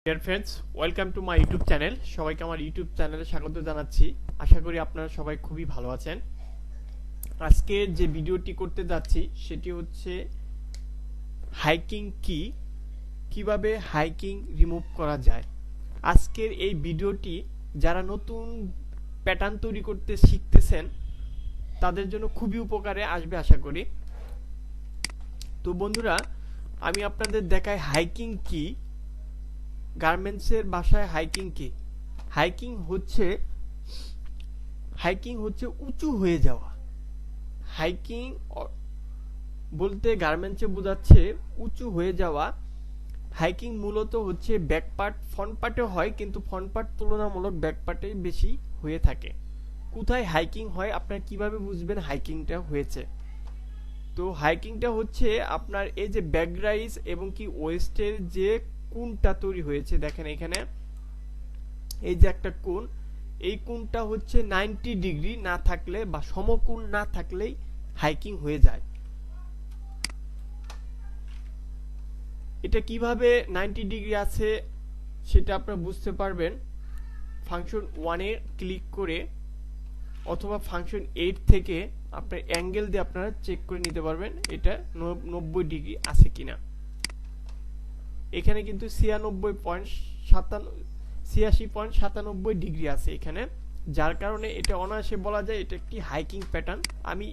Dear friends, welcome to my YouTube channel. সবাইকে আমার YouTube চ্যানেলে স্বাগত জানাচ্ছি। আশা করি আপনারা সবাই খুবই ভালো আছেন। আজকে যে ভিডিওটি করতে যাচ্ছি সেটি হচ্ছে হাইকিং কি, কিভাবে হাইকিং রিমুভ করা যায়। আজকের এই ভিডিওটি যারা নতুন প্যাটার্ন তৈরি করতে শিখতেছেন তাদের জন্য খুবই উপকারে আসবে আশা করি। তো বন্ধুরা, আমি আপনাদের দেখাই হাইকিং কি। গার্মেন্টসের ভাষায় হাইকিং কি? হাইকিং হচ্ছে উঁচু হয়ে যাওয়া। হাইকিং বলতে গার্মেন্টসে বোঝাচ্ছে উঁচু হয়ে যাওয়া। হাইকিং মূলত হচ্ছে ব্যাক পার্ট, ফ্রন্ট পার্টে হয়, কিন্তু ফ্রন্ট পার্ট তুলনামূলক ব্যাক পার্টেই বেশি হয়ে থাকে। কোথায় হাইকিং হয়, আপনারা কিভাবে বুঝবেন হাইকিংটা হয়েছে? তো হাইকিংটা হচ্ছে আপনার এই যে ব্যাক রাইজ এবং কি ওয়েস্টের যে কোণটা তৈরি হয়েছে, দেখেন এখানে এই যে একটা কোণ, এই কোণটা হচ্ছে 90 ডিগ্রি না থাকলে বা সমকোণ না থাকলেই হাইকিং হয়ে যায়। এটা কিভাবে 90 ডিগ্রি আছে সেটা আপনারা বুঝতে পারবেন ফাংশন 1 এ ক্লিক করে, অথবা ফাংশন 8 থেকে আপনার অ্যাঙ্গেল দিয়ে আপনারা চেক করে নিতে পারবেন এটা 90 ডিগ্রি আছে কিনা। এখানে কিন্তু 86.97 ডিগ্রি আছে এখানে, যার কারণে এটা অনায়াসে বলা যায় এটা একটি হাইকিং প্যাটার্ন। আমি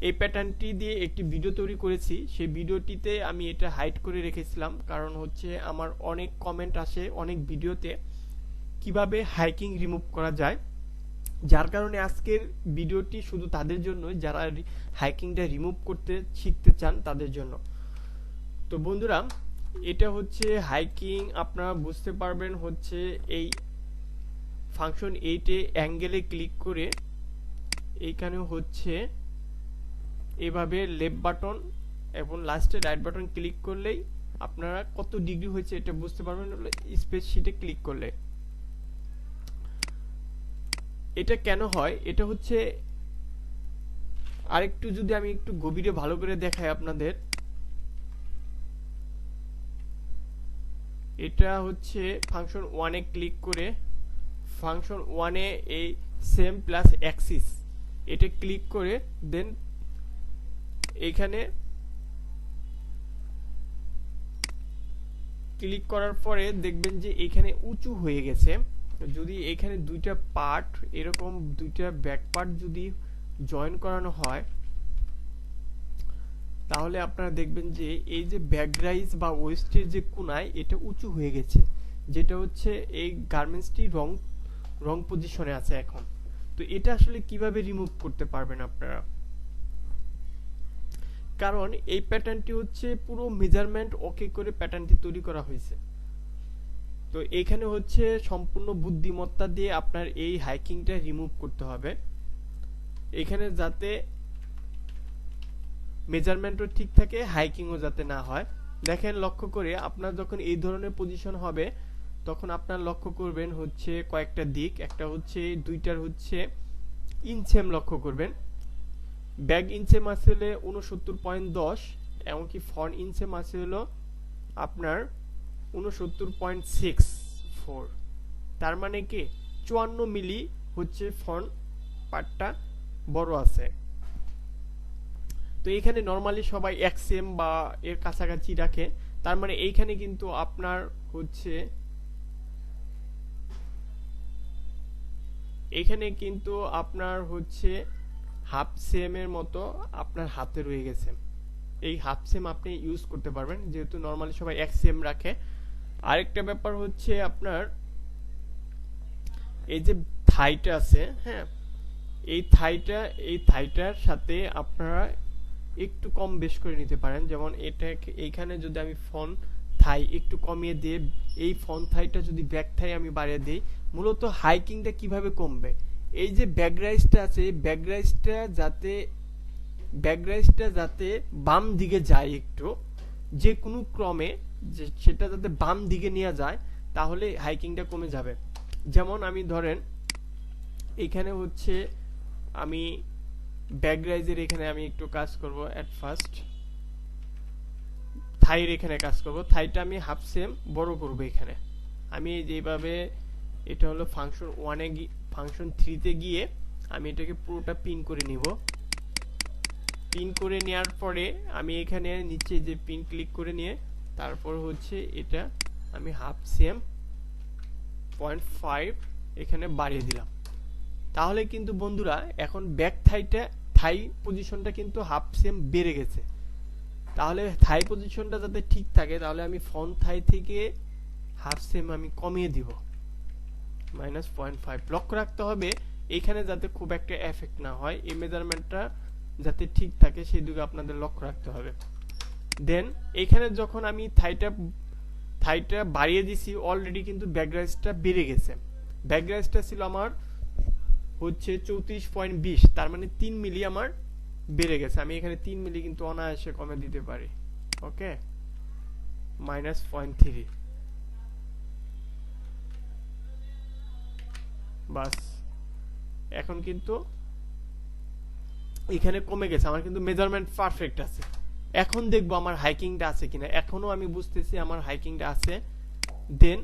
এই প্যাটার্নটি দিয়ে একটি ভিডিও তৈরি করেছি, সেই ভিডিওটিতে আমি এটা হাইড করে রেখেছিলাম, কারণ হচ্ছে আমার অনেক কমেন্ট আসে অনেক ভিডিওতে কিভাবে হাইকিং রিমুভ করা যায়, যার কারণে আজকের ভিডিওটি শুধু তাদের জন্য যারা হাইকিংটা রিমুভ করতে শিখতে চান তাদের জন্য। তো বন্ধুরা, এটা হচ্ছে হাইকিং। আপনারা বুঝতে পারবেন হচ্ছে এই ফাংশন 8 এ অ্যাঙ্গেলে ক্লিক করে এইখানে হচ্ছে এভাবে লেফট বাটন এবং লাস্টে রাইট বাটন ক্লিক করলেই আপনারা কত ডিগ্রি হয়েছে এটা বুঝতে পারবেন স্প্রেডশিটে ক্লিক করলে। এটা কেন হয়, এটা হচ্ছে আরেকটু যদি আমি একটু গভীরে ভালো করে দেখাই আপনাদের, এটা হচ্ছে ফাংশন 1 এ ক্লিক করে ফাংশন 1 এ এই সেম প্লাস অ্যাক্সিস এটা ক্লিক করে দেন এখানে ক্লিক করার পরে দেখবেন যে এখানে উঁচু হয়ে গেছে। যদি এখানে দুইটা পার্ট, এরকম দুইটা ব্যাক পার্ট যদি জয়েন করানো হয় তাহলে আপনারা দেখবেন যে এই যে ব্যাক রাইজ বা ওয়েস্টের যে কোণায় এটা উঁচু হয়ে গেছে, যেটা হচ্ছে এই গার্মেন্টসটি রং পজিশনে আছে এখন। তো এটা আসলে কিভাবে রিমুভ করতে পারবেন আপনারা? কারণ এই প্যাটার্নটি হচ্ছে পুরো মেজারমেন্ট ওকে করে প্যাটার্নটি তৈরি করা হয়েছে। তো এখানে হচ্ছে সম্পূর্ণ বুদ্ধিমত্তা দিয়ে আপনার এই হাইকিংটা রিমুভ করতে হবে, এখানে যাতে মেজারমেন্টও ঠিক থাকে, হাইকিংও যাতে না হয়। দেখেন লক্ষ্য করে, আপনার যখন এই ধরনের পজিশন হবে তখন আপনার লক্ষ্য করবেন হচ্ছে কয়েকটা দিক। একটা হচ্ছে দুইটার হচ্ছে ইনচেম লক্ষ্য করবেন। ব্যাক ইনচেম আছে হলে 69.10, এমনকি ফ্রন্ট ইনচেম আছে হলো আপনার 69.64। তার মানে কি 54 মিলি হচ্ছে ফ্রন্ট পার্টটা বড় আছে। তো এখানে নরমালি সবাই 1 সেম বা এর কাছাকাছি রাখে, তার মানে এইখানে কিন্তু আপনার হচ্ছে এখানে কিন্তু আপনার হচ্ছে হাফ সেম এর মতো আপনার হাতে রয়ে গেছে। এই হাফ সেম আপনি ইউজ করতে পারবেন, যেহেতু নরমালি সবাই 1 সেম রাখে। আরেকটা ব্যাপার হচ্ছে আপনার এই যে থাইটা আছে, হ্যাঁ, এই থাইটার সাথে আপনারা একটু কম বেশ করে নিতে পারেন। যেমন এটা এইখানে যদি আমি ফ্রন্ট থাই একটু কমিয়ে দিয়ে এই ফ্রন্ট থাইটা যদি ব্যাক থাই আমি বাড়িয়ে দিই, মূলত হাইকিংটা কিভাবে কমবে? এই যে ব্যাক রাইজটা আছে, ব্যাক রাইজটা যাতে বাম দিকে যায়, একটু যে কোনো ক্রমে সেটা যাতে বাম দিকে নিয়ে যায়, তাহলে হাইকিংটা কমে যাবে। যেমন আমি ধরেন এখানে হচ্ছে আমি ব্যাক রাইজের এখানে আমি একটু কাজ করব, এট ফার্স্ট থাইয়ের এখানে কাজ করব, থাইটা আমি হাফ সেম বড় করব এখানে। আমি যেভাবে এটা হলো ফাংশন 1 এ ফাংশন 3 তে গিয়ে আমি এটাকে পুরোটা পিন করে নিব। পিন করে নেওয়ার পরে আমি এখানে নিচে যে পিন ক্লিক করে নিয়ে তারপর হচ্ছে এটা আমি হাফ সেম 0.5 এখানে বাড়িয়ে দিলাম। তাহলে কিন্তু বন্ধুরা এখন ব্যাক থাই পজিশনটা কিন্তু হাফ সেম বেড়ে গেছে। তাহলে থাই পজিশনটা যাতে ঠিক থাকে তাহলে আমি ফ্রন্ট থাই থেকে হাফ সেম আমি কমিয়ে দিব -0.5। লক্ষ্য রাখতে হবে এখানে যাতে খুব একটা এফেক্ট না হয়, এই মেজারমেন্টটা যাতে ঠিক থাকে সেই দিকে আপনাদের লক্ষ্য রাখতে হবে। দেন এখানে যখন আমি থাইটা বাড়িয়ে দিছি অলরেডি কিন্তু ব্যাকগ্রাউন্ডটা বেড়ে গেছে। ব্যাকগ্রাউন্ডটা ছিল আমার হচ্ছে 34.20, তার মানে 3 মিলি আমার বেড়ে গেছে। আমি এখানে 3 মিলি কিন্তু অনায়াসে কমে দিতে পারি। ওকে, -0.3 বাস। এখন কিন্তু এখানে কমে গেছে, আমার কিন্তু মেজারমেন্ট পারফেক্ট আছে। এখন দেখবো আমার হাইকিংটা আছে কিনা। এখনো আমি বুঝতেছি আমার হাইকিংটা আছে। দেন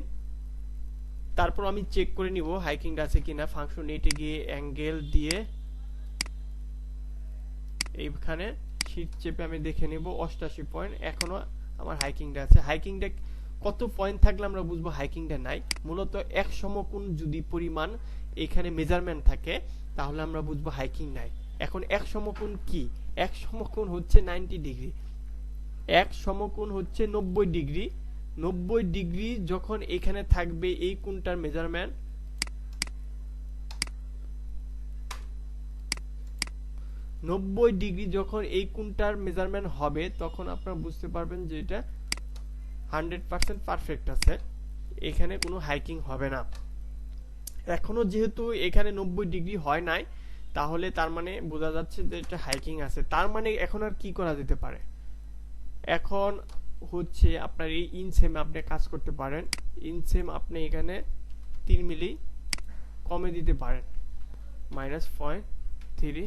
তারপর আমি চেক করে নিব হাইকিংটা আছে কিনা। ফাংশন 8 এ গিয়ে অ্যাঙ্গেল দিয়ে এইখানে শীট চেপে আমি দেখে নিব 88 পয়েন্ট। এখনো আমার হাইকিংটা আছে। হাইকিংটা কত পয়েন্ট থাকলে আমরা বুঝবো হাইকিংটা নাই? মূলত এক সমকোণ যদি পরিমাণ এখানে মেজারমেন্ট থাকে তাহলে আমরা বুঝবো হাইকিং নাই। এখন এক সমকোণ কি? এক সমকোণ হচ্ছে 90 ডিগ্রি। এক সমকোণ হচ্ছে 90 ডিগ্রি। 90 ডিগ্রি যখন এখানে থাকবে এই কোণটার মেজারমেন্ট 90 ডিগ্রি যখন এই কোণটার মেজারমেন্ট হবে তখন আপনারা বুঝতে পারবেন যে এটা 100% পারফেক্ট আছে, এখানে কোনো হাইকিং হবে না। এখনো যেহেতু এখানে 90 ডিগ্রি হয় নাই তাহলে তার মানে বোঝা যাচ্ছে যে এটা হাইকিং আছে। তার মানে এখন আর কি করা যেতে পারে? এখন হচ্ছে আপনার এই ইনসেম আপনি কাজ করতে পারেন। ইনসেম আপনি এখানে 3 মিলি কমে দিতে পারেন, -0.3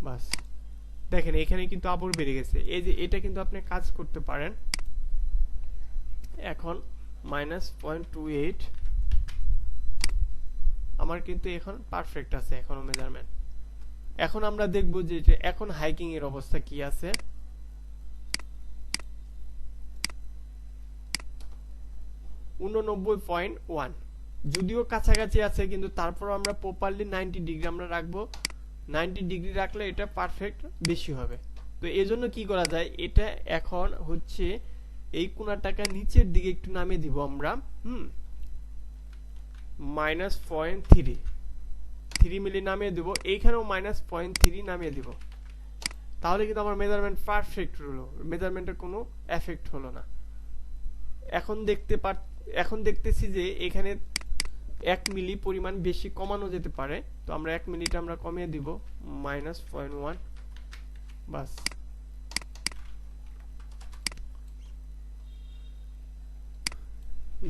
বাস। দেখেন এখানে কিন্তু আবার বেড়ে গেছে। এই যে এটা কিন্তু আপনি কাজ করতে পারেন। এখন -0.28 আমার কিন্তু এখন পারফেক্ট আছে এখনো মেজারমেন্ট। এখন আমরা দেখব যে এখন হাইকিং এর অবস্থা কি আছে। 89.1 যদিও কাছাকাছি আছে কিন্তু তারপর আমরা প্রপারলি 90 ডিগ্রি আমরা রাখবো। 90 ডিগ্রি রাখলে এটা পারফেক্ট বেশি হবে। তো এজন্য কি করা যায়, এটা এখন হচ্ছে এই কোণাটাকে নিচের দিকে একটু নামিয়ে দিব আমরা। -0.3 মিলি নামিয়ে দিব। এইখানেও -0.3 নামিয়ে দিব। তাহলে কিন্তু আমার মেজারমেন্ট পারফেক্ট হলো, মেজারমেন্টের কোনো এফেক্ট হলো না। এখন দেখতেছি যে এখানে 1 মিলি পরিমাণ বেশি কমানো যেতে পারে। তো আমরা 1 মিলিটা আমরা কমিয়ে দিব, -0.1 বাস।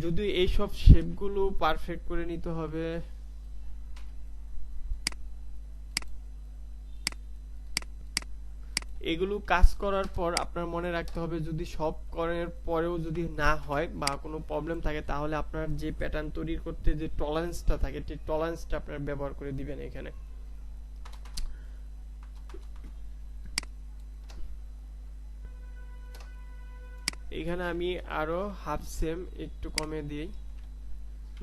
যদি এই সব শেপগুলো পারফেক্ট করে নিতে হবে। এগুলো কাজ করার পর আপনার মনে রাখতে হবে যদি সব করার পরেও যদি না হয় বা কোনো প্রবলেম থাকে তাহলে আপনার যে প্যাটার্ন তৈরি করতে যে টলারেন্সটা থাকে সেই টলারেন্সটা আপনার ব্যবহার করে দিবেন। এখানে এখানে আমি আরো হাফ সেম একটু কমে দিই,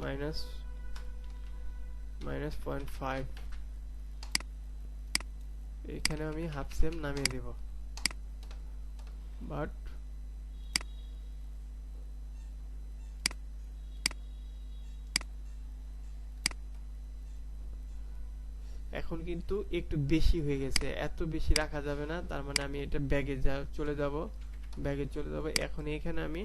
-0.5 এখানে আমি হাফ সেম নামিয়ে দেব। বাট এখন কিন্তু একটু বেশি হয়ে গেছে, এত বেশি রাখা যাবে না। তার মানে আমি এটা ব্যাগে চলে যাব। এখন এখানে আমি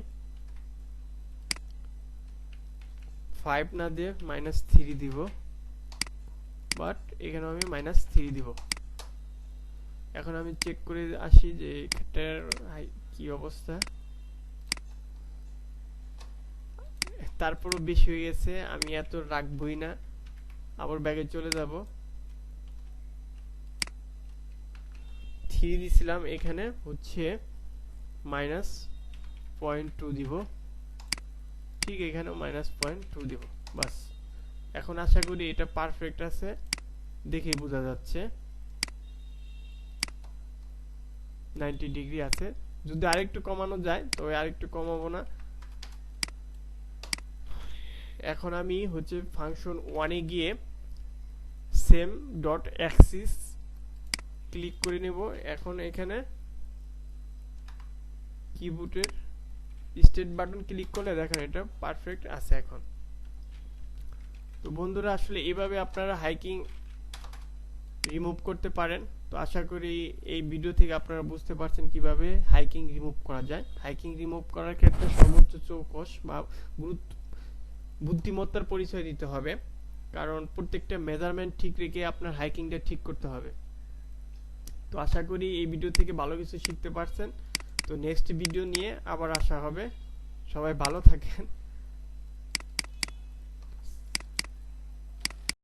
5 না দিয়ে -3 দিব। বাট এখানে আমি -3 দিব। এখন আমি চেক করে আসি যে এটার কি অবস্থা। তারপরও বেশি হয়ে গেছে, আমি এত রাখবই না। আবার ব্যাগে চলে যাব। 3 দিছিলাম, এখানে হচ্ছে -0.2 দিব। ঠিক এখানেও -0.2 দিব বাস। এখন আশা করি এটা পারফেক্ট আছে, দেখেই বোঝা যাচ্ছে 90 ডিগ্রি আছে। যদি আরেকটু কমানো যায় তবে আরেকটু কমাবো না। এখন আমি হচ্ছে ফাংশন 1 এ গিয়ে সেম ডট অ্যাক্সিস ক্লিক করে নেব। এখন এখানে কিবোর্ডের স্টার্ট বাটন ক্লিক করলে দেখেন এটা পারফেক্ট আছে এখন। তো বন্ধুরা আসলে এইভাবে আপনারা হাইকিং রিমুভ করতে পারেন। তো আশা করি এই ভিডিও থেকে আপনারা বুঝতে পারছেন কিভাবে হাইকিং রিমুভ করা যায়। হাইকিং রিমুভ করার ক্ষেত্রে সর্বোচ্চ চৌকস বা বুদ্ধিমত্তার পরিচয় দিতে হবে, কারণ প্রত্যেকটা মেজারমেন্ট ঠিক রেখে আপনার হাইকিংটা ঠিক করতে হবে। তো আশা করি এই ভিডিও থেকে ভালো কিছু শিখতে পারছেন। তো নেক্সট ভিডিও নিয়ে আবার আসা হবে। সবাই ভালো থাকেন।